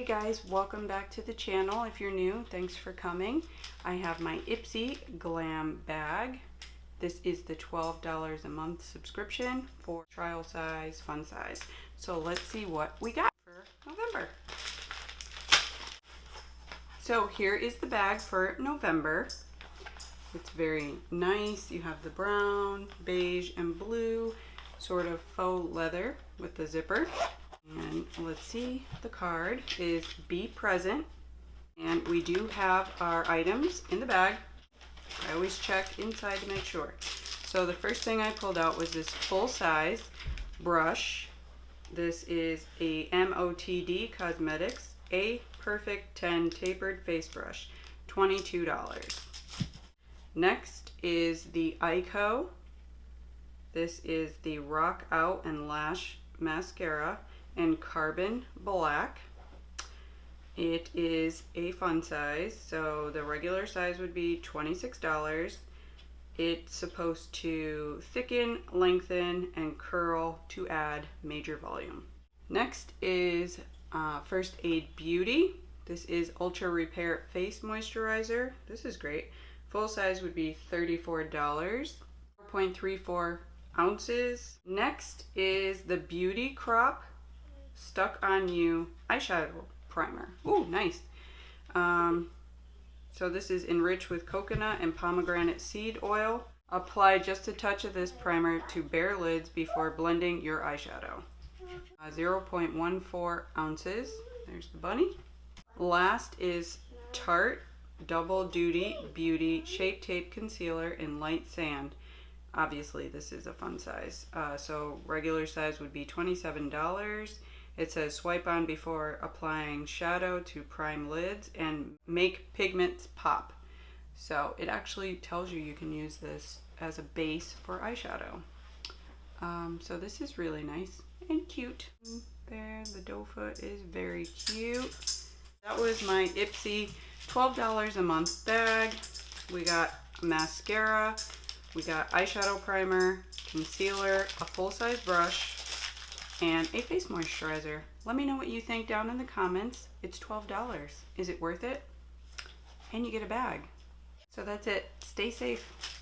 guys, welcome back to the channel. If you're new, thanks for coming. I have my Ipsy Glam Bag. This is the $12 a month subscription for trial size, fun size. So let's see what we got for November. So here is the bag for November. It's very nice. You have the brown, beige, and blue sort of faux leather with the zipper. And let's see, the card is be present. And we do have our items in the bag. I always check inside to make sure. So the first thing I pulled out was this full size brush. This is a MOTD Cosmetics A Perfect 10 Tapered Face Brush, $22. Next is the Ico. This is the Rock Out and Lash Mascara in Carbon Black. It is a fun size, so the regular size would be $26. It's supposed to thicken, lengthen, and curl to add major volume. Next is First Aid Beauty. This is Ultra Repair Face Moisturizer. This is great. Full size would be $34. 4.34 ounces. Next is the Beauty Crop Stuck On You eyeshadow primer. Ooh, nice. So this is enriched with coconut and pomegranate seed oil. Apply just a touch of this primer to bare lids before blending your eyeshadow. 0.14 ounces. There's the bunny. Last is Tarte Double Duty Beauty Shape Tape Concealer in Light Sand. Obviously this is a fun size. So regular size would be $27. It says swipe on before applying shadow to prime lids and make pigments pop. So it actually tells you can use this as a base for eyeshadow. So this is really nice and cute. There, the doe foot is very cute. That was my Ipsy $12 a month bag. We got a mascara, we got eyeshadow primer, concealer, a full-size brush, and a face moisturizer. Let me know what you think down in the comments. It's $12. Is it worth it? And you get a bag. So that's it. Stay safe.